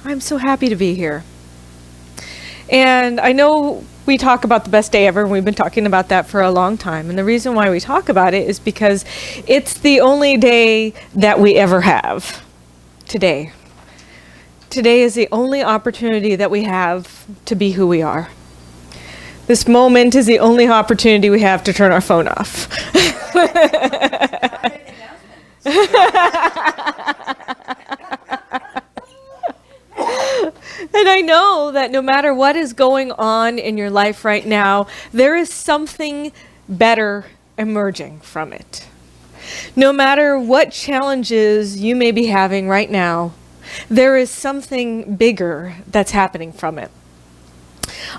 I'm so happy to be here. And I know we talk about the best day ever, and we've been talking about that for a long time. And the reason why we talk about it is because it's the only day that we ever have. Today. Today is the only opportunity that we have to be who we are. This moment is the only opportunity we have to turn our phone off. And I know that no matter what is going on in your life right now, there is something better emerging from it. No matter what challenges you may be having right now, there is something bigger that's happening from it.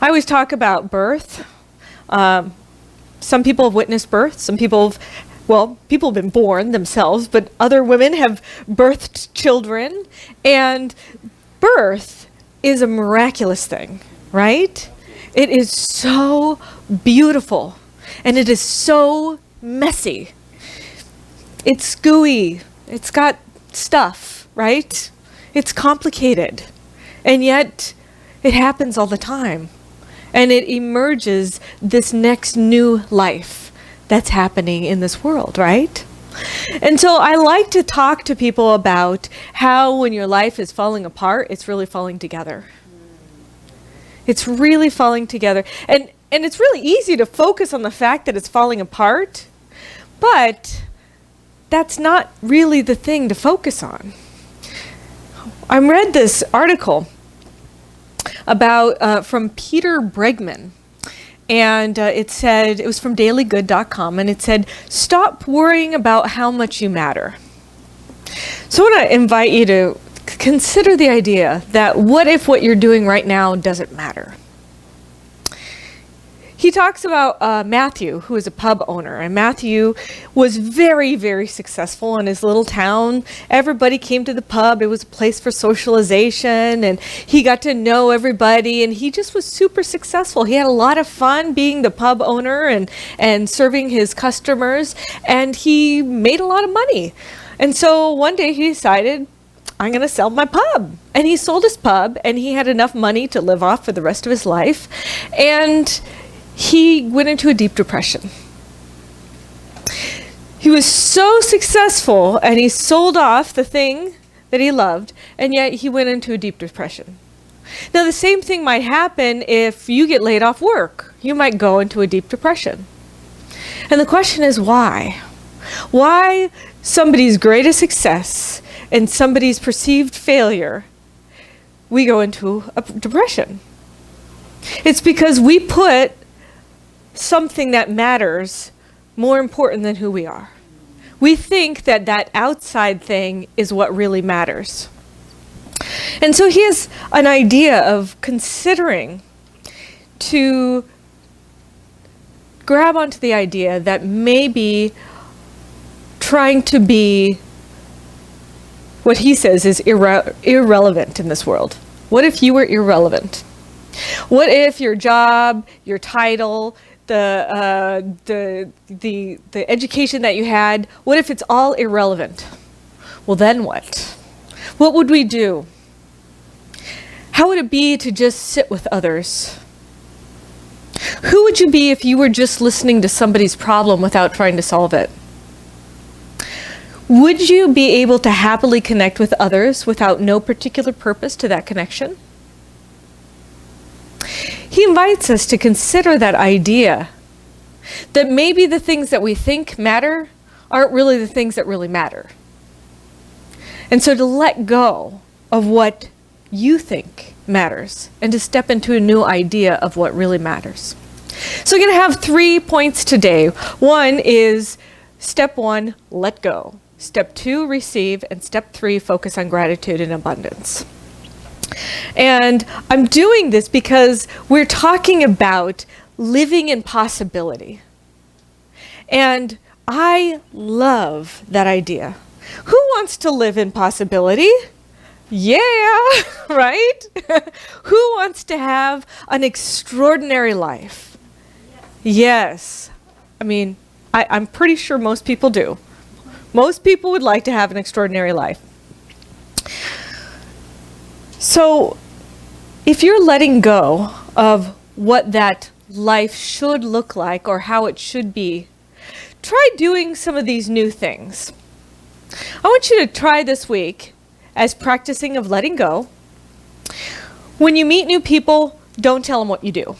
I always talk about birth. Some people have witnessed birth. Some people have been born themselves, but other women have birthed children. And birth is a miraculous thing, right? It is so beautiful, and it is so messy. It's gooey. It's got stuff, right? It's complicated, and yet it happens all the time, and it emerges this next new life that's happening in this world, right? And so I like to talk to people about how when your life is falling apart, it's really falling together. It's really falling together. And it's really easy to focus on the fact that it's falling apart, but that's not really the thing to focus on. I read this article about from Peter Bregman. And it was from dailygood.com, and it said, "Stop worrying about how much you matter." So I want to invite you to consider the idea that what if what you're doing right now doesn't matter? He talks about Matthew, who is a pub owner, and Matthew was very, very successful in his little town. Everybody came to the pub. It was a place for socialization, and he got to know everybody, and he just was super successful. He had a lot of fun being the pub owner and serving his customers, and he made a lot of money. And so one day he decided, I'm going to sell my pub. And he sold his pub, and he had enough money to live off for the rest of his life. And he went into a deep depression. He was so successful, and he sold off the thing that he loved, and yet he went into a deep depression. Now, the same thing might happen if you get laid off work. You might go into a deep depression. And the question is why? Why somebody's greatest success and somebody's perceived failure, we go into a depression? It's because we put something that matters more important than who we are. We think that that outside thing is what really matters. And so he has an idea of considering to grab onto the idea that maybe trying to be what he says is irrelevant in this world. What if you were irrelevant? What if your job, your title, the education that you had, what if it's all irrelevant? Well, then what? What would we do? How would it be to just sit with others? Who would you be if you were just listening to somebody's problem without trying to solve it? Would you be able to happily connect with others without no particular purpose to that connection? He invites us to consider that idea that maybe the things that we think matter aren't really the things that really matter. And so to let go of what you think matters and to step into a new idea of what really matters. So we're going to have 3 points today. One is step 1, let go. Step 2, receive. And step 3, focus on gratitude and abundance. And I'm doing this because we're talking about living in possibility. And I love that idea. Who wants to live in possibility? Yeah, right? Who wants to have an extraordinary life? Yes. I mean, I'm pretty sure most people do. Most people would like to have an extraordinary life. So if you're letting go of what that life should look like or how it should be, try doing some of these new things. I want you to try this week as practicing of letting go. When you meet new people, don't tell them what you do.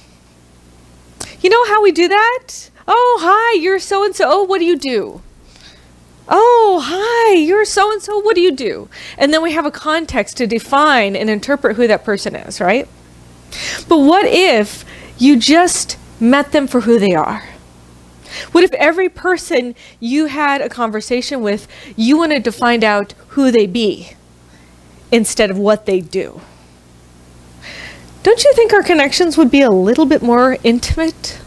You know how we do that? Oh, hi, you're so-and-so. Oh, what do you do? Oh, hi, you're so-and-so. What do you do? And then we have a context to define and interpret who that person is, right? But what if you just met them for who they are? What if every person you had a conversation with, you wanted to find out who they be instead of what they do? Don't you think our connections would be a little bit more intimate?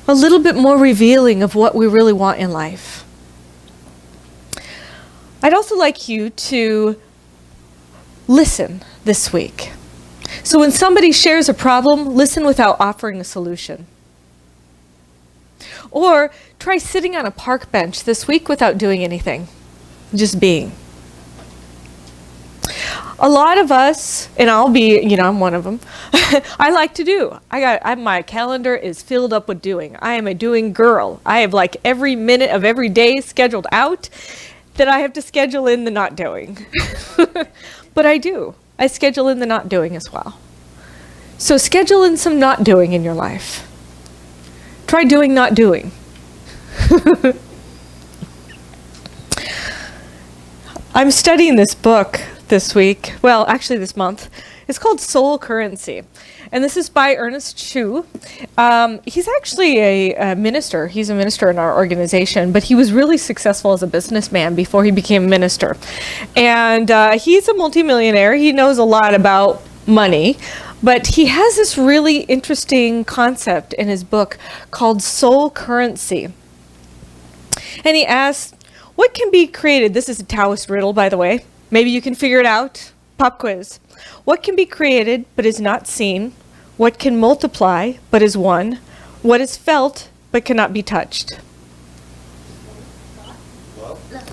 A little bit more revealing of what we really want in life? I'd also like you to listen this week. So when somebody shares a problem, listen without offering a solution. Or try sitting on a park bench this week without doing anything, just being. A lot of us, and I'll be, I'm one of them, I like to do. My calendar is filled up with doing. I am a doing girl. I have like every minute of every day scheduled out that I have to schedule in the not doing. But I do. I schedule in the not doing as well. So schedule in some not doing in your life. Try doing not doing. I'm studying this book this week. Well, actually this month. It's called Soul Currency. And this is by Ernest Chu. He's actually a minister. He's a minister in our organization, but he was really successful as a businessman before he became a minister. And he's a multimillionaire. He knows a lot about money, but he has this really interesting concept in his book called soul currency. And he asks, what can be created? This is a Taoist riddle, by the way. Maybe you can figure it out. Pop quiz. What can be created but is not seen? What can multiply but is one? What is felt but cannot be touched?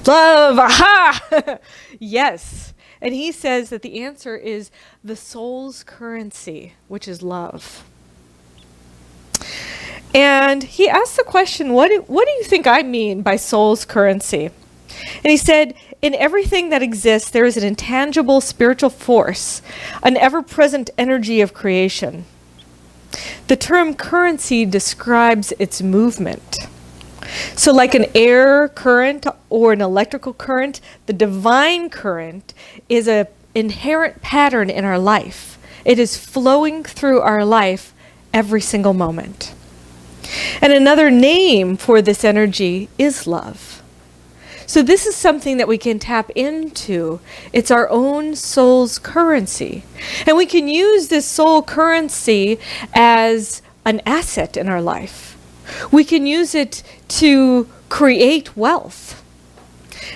Love. Aha! Yes. And he says that the answer is the soul's currency, which is love. And he asked the question, what do you think I mean by soul's currency? And he said, in everything that exists, there is an intangible spiritual force, an ever-present energy of creation. The term currency describes its movement. So like an air current or an electrical current, the divine current is an inherent pattern in our life. It is flowing through our life every single moment. And another name for this energy is love. So this is something that we can tap into. It's our own soul's currency. And we can use this soul currency as an asset in our life. We can use it to create wealth.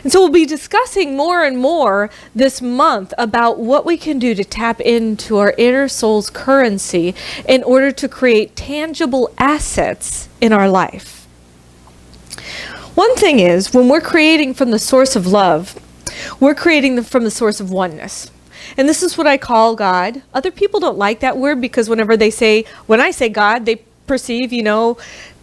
And so we'll be discussing more and more this month about what we can do to tap into our inner soul's currency in order to create tangible assets in our life. One thing is, when we're creating from the source of love, we're creating from the source of oneness. And this is what I call God. Other people don't like that word because when I say God, they perceive,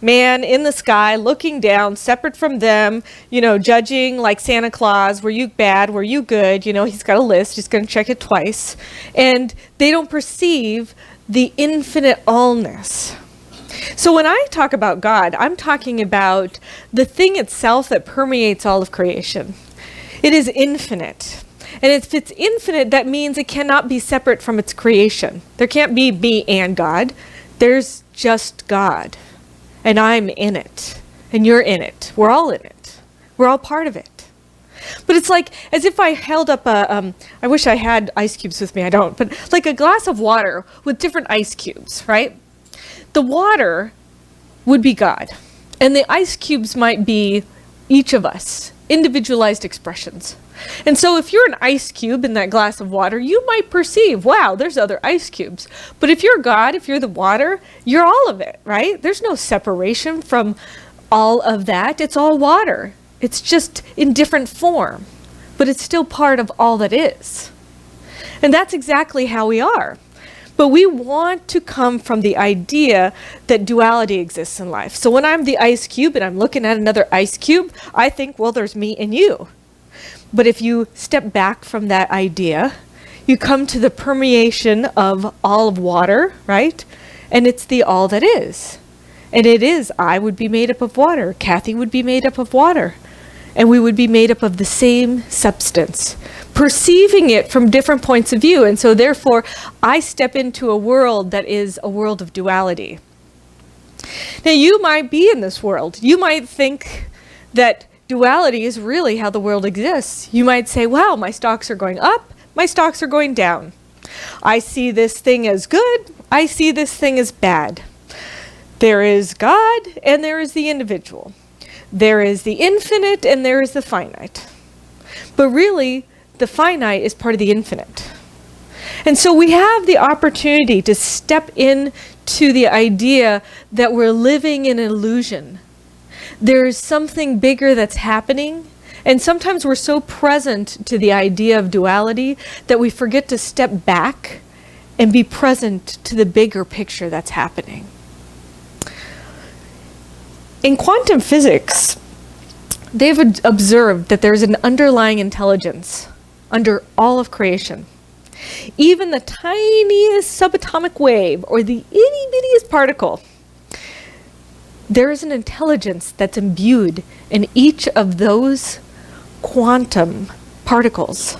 man in the sky looking down, separate from them, judging like Santa Claus. Were you bad? Were you good? He's got a list. He's going to check it twice. And they don't perceive the infinite allness. So when I talk about God, I'm talking about the thing itself that permeates all of creation. It is infinite. And if it's infinite, that means it cannot be separate from its creation. There can't be me and God. There's just God. And I'm in it. And you're in it. We're all in it. We're all part of it. But it's like as if I held up I wish I had ice cubes with me. I don't. But like a glass of water with different ice cubes, right? The water would be God, and the ice cubes might be each of us, individualized expressions. And so if you're an ice cube in that glass of water, you might perceive, wow, there's other ice cubes. But if you're God, if you're the water, you're all of it, right? There's no separation from all of that. It's all water. It's just in different form, but it's still part of all that is. And that's exactly how we are. But we want to come from the idea that duality exists in life. So when I'm the ice cube and I'm looking at another ice cube, I think, well, there's me and you. But if you step back from that idea, you come to the permeation of all of water, right? And it's the all that is. And it is, I would be made up of water, Kathy would be made up of water, and we would be made up of the same substance, perceiving it from different points of view. And so therefore, I step into a world that is a world of duality. Now, you might be in this world. You might think that duality is really how the world exists. You might say, wow, my stocks are going up, my stocks are going down. I see this thing as good, I see this thing as bad. There is God and there is the individual. There is the infinite and there is the finite. But really, the finite is part of the infinite. And so we have the opportunity to step into the idea that we're living in an illusion. There's something bigger that's happening. And sometimes we're so present to the idea of duality that we forget to step back and be present to the bigger picture that's happening. In quantum physics, they've observed that there's an underlying intelligence under all of creation. Even the tiniest subatomic wave or the itty-bittiest particle, there is an intelligence that's imbued in each of those quantum particles.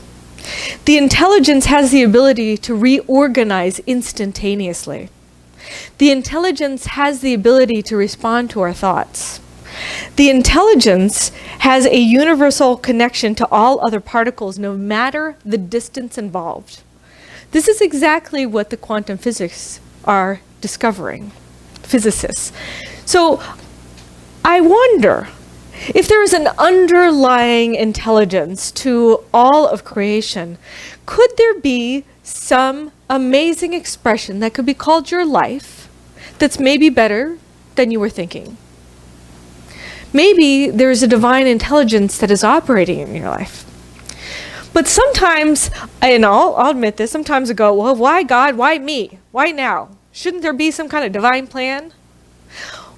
The intelligence has the ability to reorganize instantaneously. The intelligence has the ability to respond to our thoughts. The intelligence has a universal connection to all other particles, no matter the distance involved. This is exactly what the quantum physics are discovering, physicists. So I wonder if there is an underlying intelligence to all of creation. Could there be some amazing expression that could be called your life that's maybe better than you were thinking? Maybe there's a divine intelligence that is operating in your life. But sometimes, and I'll admit this, sometimes I go, well, why God? Why me? Why now? Shouldn't there be some kind of divine plan?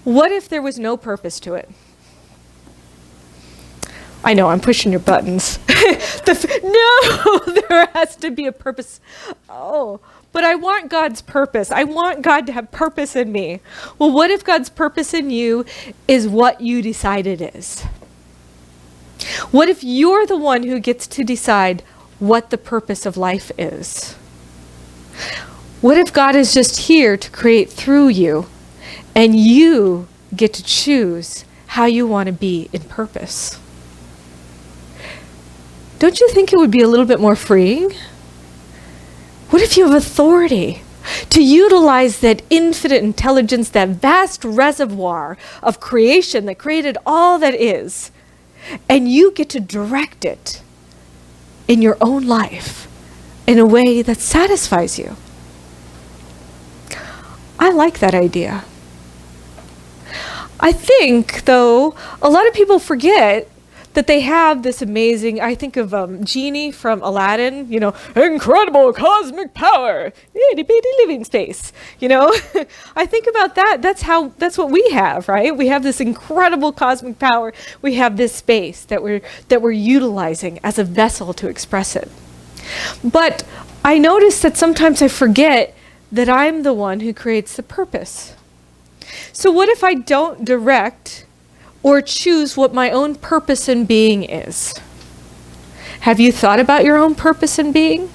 What if there was no purpose to it? I know, I'm pushing your buttons. No, there has to be a purpose. Oh, but I want God's purpose. I want God to have purpose in me. Well, what if God's purpose in you is what you decide it is? What if you're the one who gets to decide what the purpose of life is? What if God is just here to create through you, and you get to choose how you want to be in purpose? Don't you think it would be a little bit more freeing? What if you have authority to utilize that infinite intelligence, that vast reservoir of creation that created all that is, and you get to direct it in your own life in a way that satisfies you? I like that idea. I think, though, a lot of people forget that they have this amazing, I think of Genie from Aladdin, you know, incredible cosmic power, itty bitty living space, you know. I think about that, that's what we have, right? We have this incredible cosmic power. We have this space that we're utilizing as a vessel to express it. But I notice that sometimes I forget that I'm the one who creates the purpose. So what if I don't direct or choose what my own purpose in being is? Have you thought about your own purpose in being?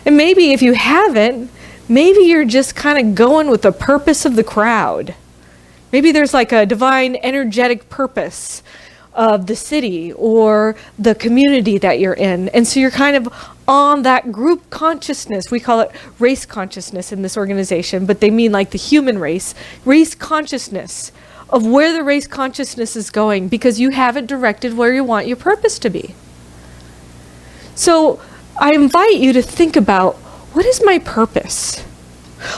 And maybe if you haven't, maybe you're just kind of going with the purpose of the crowd. Maybe there's like a divine energetic purpose of the city or the community that you're in. And so you're kind of on that group consciousness. We call it race consciousness in this organization, but they mean like the human race consciousness of where the race consciousness is going, because you haven't directed where you want your purpose to be. So I invite you to think about, what is my purpose?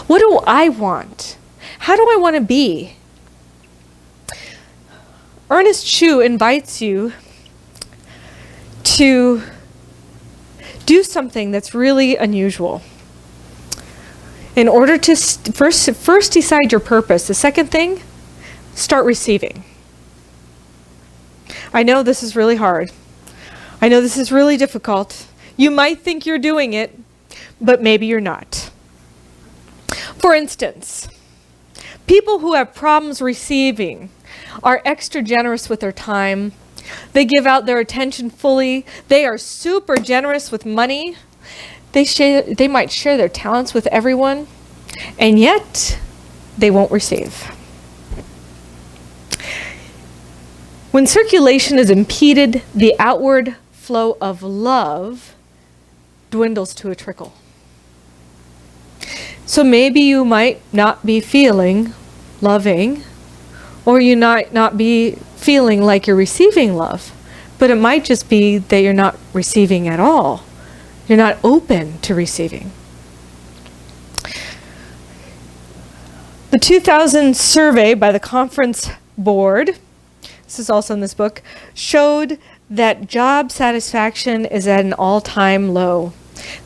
What do I want? How do I want to be? Ernest Chu invites you to do something that's really unusual. In order to first decide your purpose. The second thing, start receiving. I know this is really hard. I know this is really difficult. You might think you're doing it, but maybe you're not. For instance, people who have problems receiving are extra generous with their time. They give out their attention fully. They are super generous with money. They might share their talents with everyone, and yet they won't receive. When circulation is impeded, the outward flow of love dwindles to a trickle. So maybe you might not be feeling loving, or you might not be feeling like you're receiving love, but it might just be that you're not receiving at all. You're not open to receiving. The 2000 survey by the Conference Board, this is also in this book, showed that job satisfaction is at an all-time low.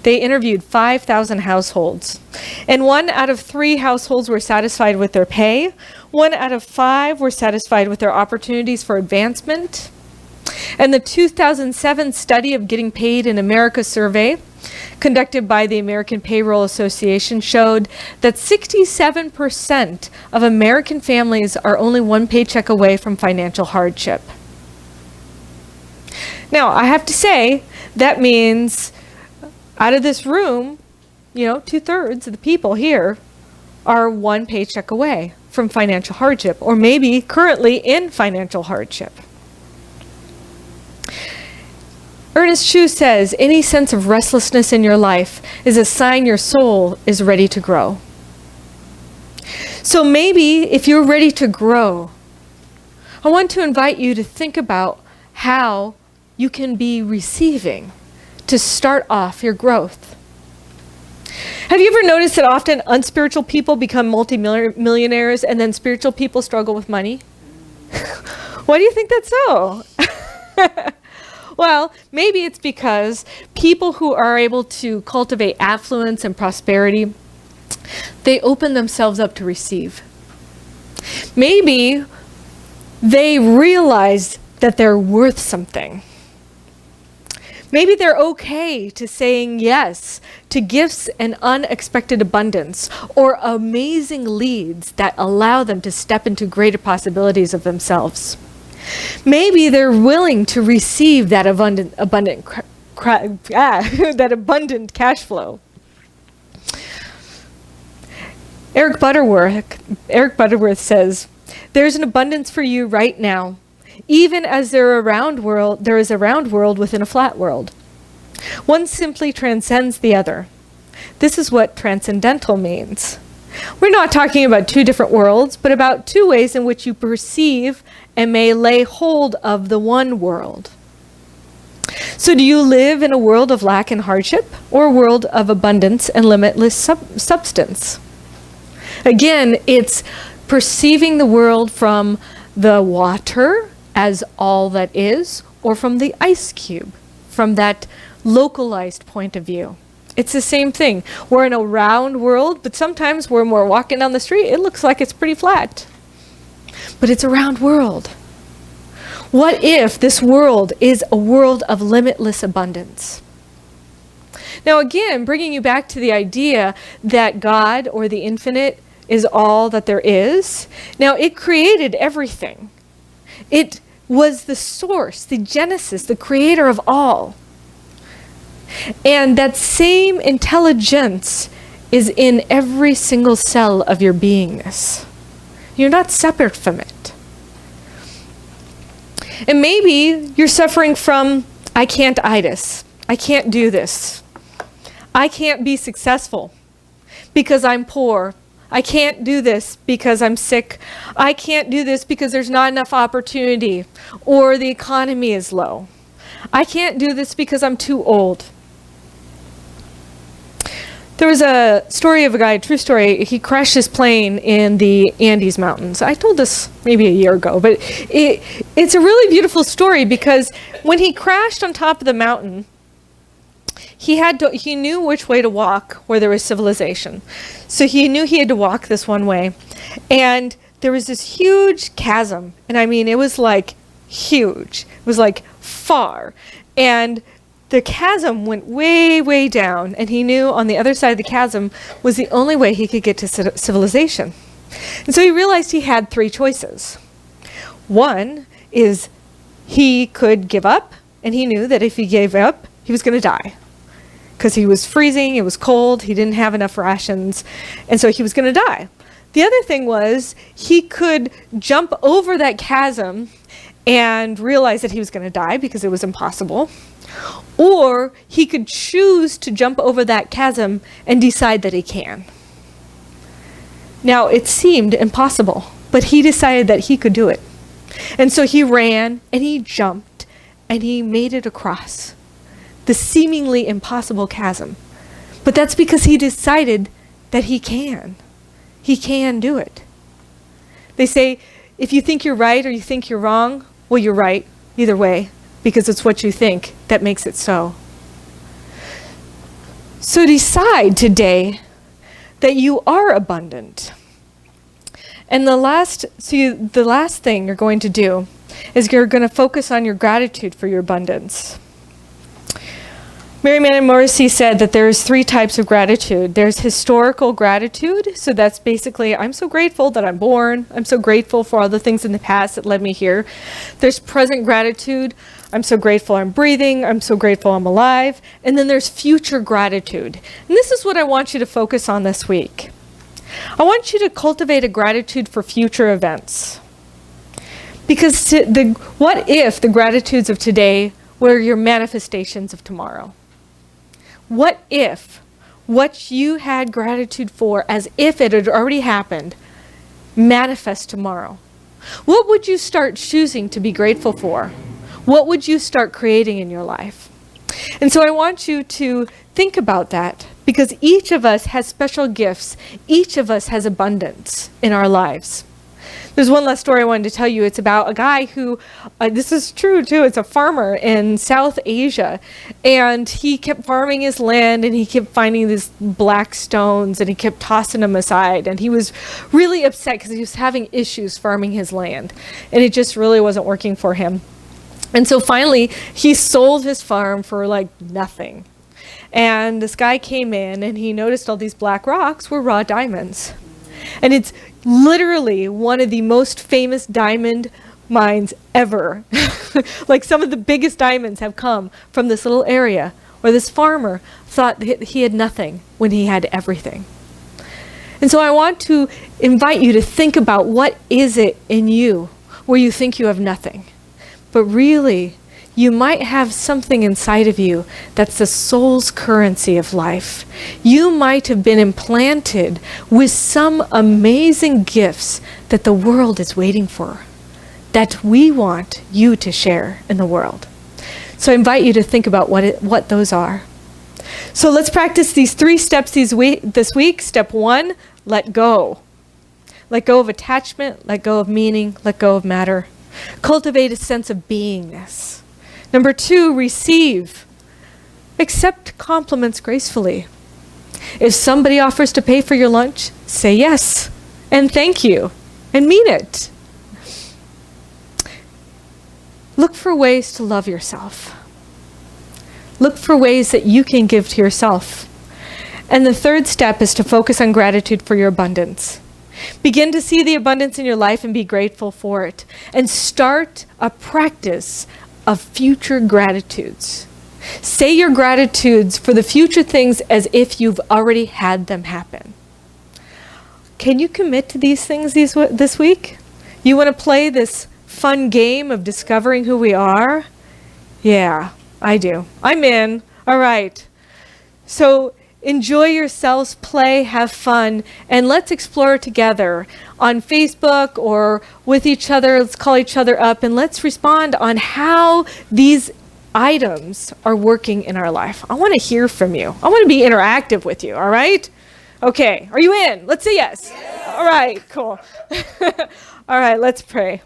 They interviewed 5,000 households, and 1 out of 3 households were satisfied with their pay. 1 out of 5 were satisfied with their opportunities for advancement. And the 2007 study of Getting Paid in America survey, conducted by the American Payroll Association, showed that 67% of American families are only 1 paycheck away from financial hardship. Now, I have to say, that means out of this room, 2/3 of the people here are 1 paycheck away from financial hardship, or maybe currently in financial hardship. Ernest Chu says, any sense of restlessness in your life is a sign your soul is ready to grow. So maybe if you're ready to grow, I want to invite you to think about how you can be receiving to start off your growth. Have you ever noticed that often unspiritual people become multimillionaires and then spiritual people struggle with money? Why do you think that's so? Well, maybe it's because people who are able to cultivate affluence and prosperity, they open themselves up to receive. Maybe they realize that they're worth something. Maybe they're okay to saying yes to gifts and unexpected abundance, or amazing leads that allow them to step into greater possibilities of themselves. Maybe they're willing to receive that abundant cash flow. Eric Butterworth says, "There's an abundance for you right now, even as there is a round world within a flat world. One simply transcends the other. This is what transcendental means. We're not talking about 2 different worlds, but about 2 ways in which you perceive and may lay hold of the one world. So do you live in a world of lack and hardship, or a world of abundance and limitless substance?" Again, it's perceiving the world from the water as all that is, or from the ice cube, from that localized point of view. It's the same thing. We're in a round world, but sometimes when we're walking down the street, it looks like it's pretty flat. But it's a round world. What if this world is a world of limitless abundance? Now again, bringing you back to the idea that God, or the infinite, is all that there is. Now, it created everything. It was the source, the genesis, the creator of all. And that same intelligence is in every single cell of your beingness. You're not separate from it. And maybe you're suffering from I can't-itis. I can't do this. I can't be successful because I'm poor. I can't do this because I'm sick. I can't do this because there's not enough opportunity, or the economy is low. I can't do this because I'm too old. There was a story of a guy, a true story. He crashed his plane in the Andes Mountains. I told this maybe a year ago, but it's a really beautiful story because when he crashed on top of the mountain, he knew which way to walk where there was civilization. So he knew he had to walk this one way. And there was this huge chasm. And I mean, it was like huge. It was like far. And the chasm went way, way down. And he knew on the other side of the chasm was the only way he could get to civilization. And so he realized he had three choices. One is he could give up. And he knew that if he gave up, he was going to die. Because he was freezing, it was cold, he didn't have enough rations. And so he was going to die. The other thing was he could jump over that chasm and realize that he was going to die because it was impossible. Or he could choose to jump over that chasm and decide that he can. Now, it seemed impossible, but he decided that he could do it. And so he ran and he jumped and he made it across the seemingly impossible chasm. But that's because he decided that he can. He can do it. They say, if you think you're right or you think you're wrong, well, you're right either way, because it's what you think that makes it so. So decide today that you are abundant. And the last thing you're going to do is you're going to focus on your gratitude for your abundance. Mary Mann Morrissey said that there's three types of gratitude. There's historical gratitude. So that's basically, I'm so grateful that I'm born. I'm so grateful for all the things in the past that led me here. There's present gratitude. I'm so grateful I'm breathing. I'm so grateful I'm alive. And then there's future gratitude. And this is what I want you to focus on this week. I want you to cultivate a gratitude for future events. Because what if the gratitudes of today were your manifestations of tomorrow? What if what you had gratitude for as if it had already happened manifests tomorrow? What would you start choosing to be grateful for? What would you start creating in your life? And so I want you to think about that, because each of us has special gifts. Each of us has abundance in our lives. There's one last story I wanted to tell you. It's about a guy who, this is true too, it's a farmer in South Asia. And he kept farming his land and he kept finding these black stones and he kept tossing them aside. And he was really upset because he was having issues farming his land. And it just really wasn't working for him. And so finally, he sold his farm for like nothing. And this guy came in and he noticed all these black rocks were raw diamonds. And it's literally one of the most famous diamond mines ever. Like some of the biggest diamonds have come from this little area where this farmer thought he had nothing when he had everything. And so I want to invite you to think about, what is it in you where you think you have nothing? But really, you might have something inside of you that's the soul's currency of life. You might have been implanted with some amazing gifts that the world is waiting for, that we want you to share in the world. So I invite you to think about what those are. So let's practice these 3 steps this week. Step 1, let go. Let go of attachment, let go of meaning, let go of matter. Cultivate a sense of beingness. Number 2, receive. Accept compliments gracefully. If somebody offers to pay for your lunch, say yes and thank you and mean it. Look for ways to love yourself. Look for ways that you can give to yourself. And the 3rd step is to focus on gratitude for your abundance. Begin to see the abundance in your life and be grateful for it. And start a practice of future gratitudes. Say your gratitudes for the future things as if you've already had them happen. Can you commit to these things this week? You want to play this fun game of discovering who we are? Yeah, I do. I'm in. All right. So enjoy yourselves, play, have fun, and let's explore together on Facebook or with each other. Let's call each other up and let's respond on how these items are working in our life. I want to hear from you. I want to be interactive with you, all right? Okay, are you in? Let's say yes. All right, cool. All right, let's pray.